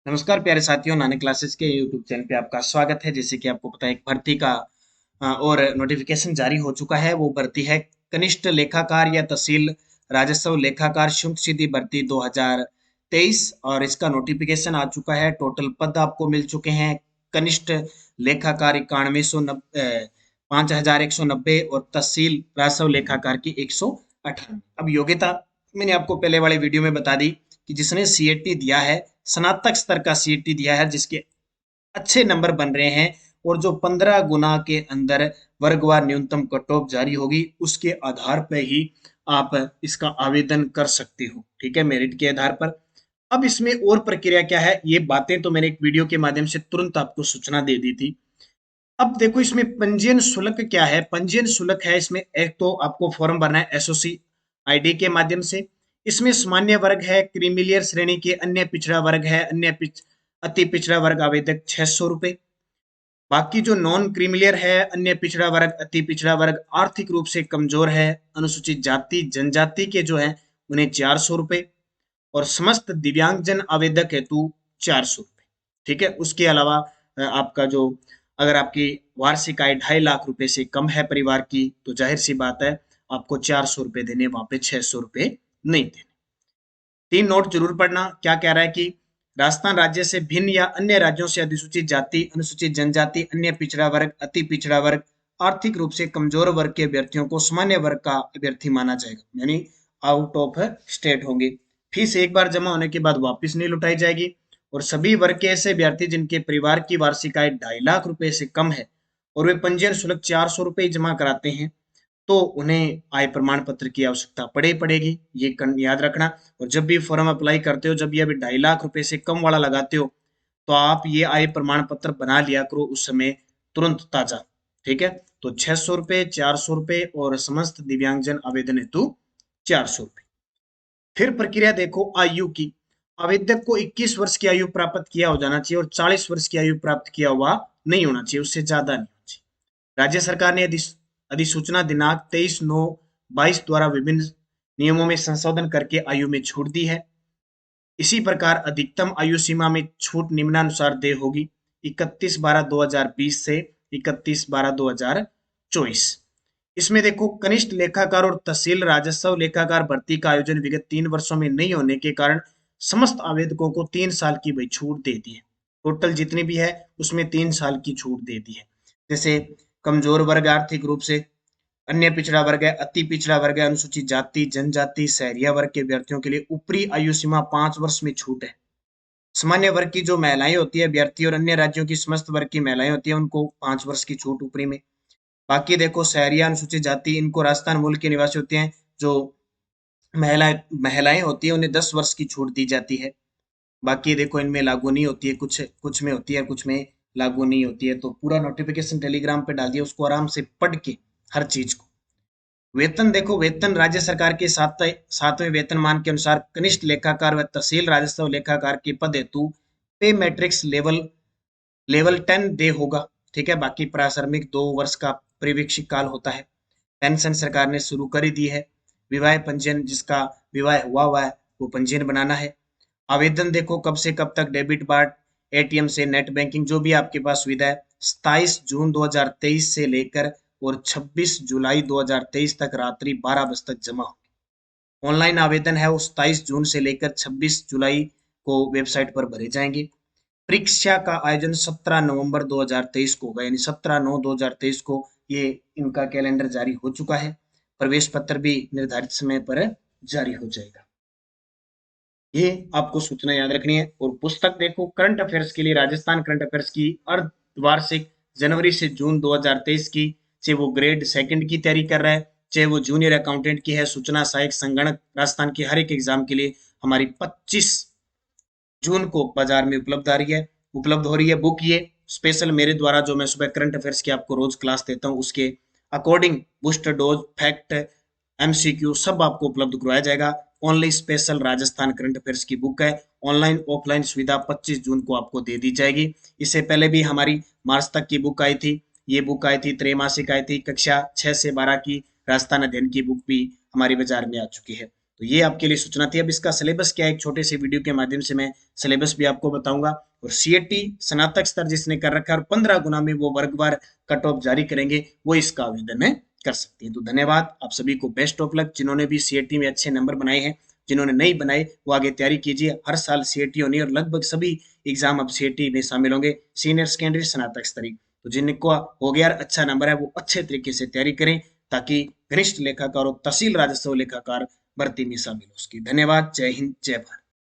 नमस्कार प्यारे साथियों, नानक क्लासेस के यूट्यूब चैनल पे आपका स्वागत है। जैसे कि आपको पता है, एक भर्ती का और नोटिफिकेशन जारी हो चुका है। वो भर्ती है कनिष्ठ लेखाकार या तहसील राजस्व लेखाकार शुल्क सीधी भर्ती 2023 और इसका नोटिफिकेशन आ चुका है। टोटल पद आपको मिल चुके हैं। कनिष्ठ लेखाकार 5190 और तहसील राजस्व लेखाकार की 118। अब योग्यता मैंने आपको पहले वाले वीडियो में बता दी कि जिसने सीएटी दिया है, स्नातक स्तर का सीएटी दिया है, जिसके अच्छे नंबर बन रहे हैं और जो 15 गुना के अंदर वर्गवार न्यूनतम कट ऑफ जारी होगी, उसके आधार पर ही आप इसका आवेदन कर सकते हो। ठीक है, मेरिट के आधार पर। अब इसमें और प्रक्रिया क्या है, ये बातें तो मैंने एक वीडियो के माध्यम से तुरंत आपको सूचना दे दी थी। अब देखो इसमें पंजीयन शुल्क क्या है। पंजीयन शुल्क है इसमें, एक तो आपको फॉर्म भरना है एसओसी आईडी के माध्यम से। इसमें सामान्य वर्ग है, क्रीमिलियर श्रेणी के, अन्य पिछड़ा वर्ग है, अति पिछड़ा वर्ग आवेदक 600 रुपए। बाकी जो नॉन क्रीमिलियर है, अन्य पिछड़ा वर्ग, अति पिछड़ा वर्ग, आर्थिक रूप से कमजोर है, अनुसूचित जाति जनजाति के जो है, उन्हें 400 रुपए। और समस्त दिव्यांगजन आवेदक हेतु 400 रुपए। ठीक है, उसके अलावा आपका जो, अगर आपकी वार्षिक आय 2.5 लाख रुपए से कम है परिवार की, तो जाहिर सी बात है आपको 400 रुपए देने, वहां पे 600 रुपए नहीं देने। 3 नोट जरूर पढ़ना। क्या कह रहा है कि राजस्थान राज्य से भिन्न या अन्य राज्यों से अनुसूचित जाति, अनुसूचित जनजाति, अन्य पिछड़ा वर्ग, अति पिछड़ा वर्ग, आर्थिक रूप से कमजोर वर्ग के अभ्यर्थियों को सामान्य वर्ग का अभ्यर्थी माना जाएगा, यानी आउट ऑफ स्टेट होंगे। फीस एक बार जमा होने के बाद वापस नहीं लुटाई जाएगी। और सभी वर्ग के ऐसे अभ्यर्थी जिनके परिवार की वार्षिक आय 2.5 लाख रुपए से कम है और वे पंजीयन शुल्क 400 रुपए जमा कराते हैं, तो उन्हें आय प्रमाण पत्र की आवश्यकता पड़ेगी। ये याद रखना। और जब भी फॉर्म अप्लाई करते हो, जब भी अभी 2.5 लाख रुपए से कम वाला लगाते हो, तो आप ये आय प्रमाण पत्र बना लिया करो उस समय, तुरंत ताजा। ठीक है, तो 600 रुपए, 400 रुपए और समस्त दिव्यांगजन आवेदन हेतु 400 रुपए। फिर प्रक्रिया देखो आयु की। आवेदक को 21 वर्ष की आयु प्राप्त किया हो जाना चाहिए और 40 वर्ष की आयु प्राप्त किया हुआ नहीं होना चाहिए, उससे ज्यादा नहीं होना चाहिए। राज्य सरकार ने अधिसूचना दिनांक 23/9/22 द्वारा विभिन्न नियमों में संशोधन करके आयु में छूट दी है। इसी प्रकार अधिकतम आयु सीमा में छूट निम्नानुसार दे होगी: 31/12/2020 से 31/12/2024। इसमें देखो, कनिष्ठ लेखाकार और तहसील राजस्व लेखाकार भर्ती का आयोजन विगत 3 वर्षों में नहीं होने के कारण समस्त आवेदकों को 3 साल की भाई छूट दे दी है। टोटल जितनी भी है उसमें 3 साल की छूट दे दी है। जैसे कमजोर वर्ग आर्थिक रूप से, अन्य पिछड़ा वर्ग है, अति पिछड़ा वर्ग है, अनुसूचित जाति जनजाति, सहरिया वर्ग के अभ्यर्थियों के लिए ऊपरी आयु सीमा 5 वर्ष में छूट है। सामान्य वर्ग की जो महिलाएं होती है अभ्यर्थी, और अन्य राज्यों की समस्त वर्ग की महिलाएं होती है, उनको 5 वर्ष की छूट ऊपरी में। बाकी देखो, सहरिया अनुसूचित जाति, इनको राजस्थान मूल के निवासी होते हैं। जो महिलाएं महिलाएं होती है, उन्हें 10 वर्ष की छूट दी जाती है। बाकी देखो, इनमें लागू नहीं होती है, कुछ कुछ में होती है, कुछ में लागू नहीं होती है। तो पूरा नोटिफिकेशन टेलीग्राम पे डाल दिया, उसको आराम से पढ़ के हर चीज को। वेतन देखो, वेतन राज्य सरकार के सातवें वेतनमान के अनुसार कनिष्ठ लेखाकार व तहसील राजस्व लेखाकार के पद हेतु पे मैट्रिक्स लेवल 10 दे होगा। ठीक है, बाकी प्राश्रमिक 2 वर्ष का परिवीक्षित काल होता है। पेंशन सरकार ने शुरू कर ही दी है। विवाह पंजीयन, जिसका विवाह हुआ है वो पंजीयन बनाना है। आवेदन देखो, कब से कब तक, डेबिट कार्ड, एटीएम से, नेट बैंकिंग, जो भी आपके पास सुविधा है, 27 जून 2023 से लेकर और 26 जुलाई 2023 तक रात्रि 12 बजे तक जमा हो। ऑनलाइन आवेदन है वो 27 जून से लेकर 26 जुलाई को वेबसाइट पर भरे जाएंगे। परीक्षा का आयोजन 17 नवंबर 2023 को होगा, यानी 17/9/2023 को ये इनका कैलेंडर जारी हो चुका है। प्रवेश पत्र भी निर्धारित समय पर जारी हो जाएगा। ये आपको सूचना याद रखनी है। और पुस्तक देखो, करंट अफेयर्स के लिए राजस्थान करंट अफेयर्स की अर्धवार्षिक जनवरी से जून 2023 की, चाहे वो ग्रेड सेकंड की तैयारी कर रहा है, चाहे वो जूनियर अकाउंटेंट की है, सूचना सहायक संगणक, राजस्थान की हर एक एग्जाम के लिए हमारी 25 जून को बाजार में उपलब्ध हो रही है बुक। ये स्पेशल मेरे द्वारा जो मैं सुबह करंट अफेयर्स की आपको रोज क्लास देता हूँ, उसके according booster dose, fact, MCQ सब आपको उपलब्ध करवाया जाएगा। Only special Rajasthan current affairs की बुक है। ऑनलाइन ऑफलाइन सुविधा 25 जून को आपको दे दी जाएगी। इससे पहले भी हमारी मार्च तक की बुक आई थी, ये बुक आई थी, त्रैमासिक आई थी, कक्षा 6 से 12 की राजस्थान अध्ययन की बुक भी हमारी बाजार में आ चुकी है। तो ये आपके लिए सूचना थी। अब इसका सिलेबस क्या है, एक छोटे से वीडियो के माध्यम से मैं सिलेबस भी आपको बताऊंगा। और सीएटी स्नातक स्तर जिसने कर रखा है और 15 गुना में वो वर्गवार कट ऑफ जारी करेंगे, वो इसका आवेदन है कर सकती है। तो धन्यवाद, आप सभी को बेस्ट ऑफ लक, जिन्होंने भी सीएटी में अच्छे नंबर बनाए हैं, जिन्होंने नहीं बनाए वो आगे तैयारी कीजिए। हर साल सीएटी होनी है और लगभग सभी एग्जाम अब सीएटी में शामिल होंगे, सीनियर सेकेंडरी स्नातक स्तरीय। तो जिनको हो गया अच्छा नंबर है वो अच्छे तरीके से तैयारी करें, ताकि घनिष्ठ लेखाकार और तहसील राजस्व लेखाकार भर्ती में शामिल हो सके। धन्यवाद, जय हिंद, जय भारत।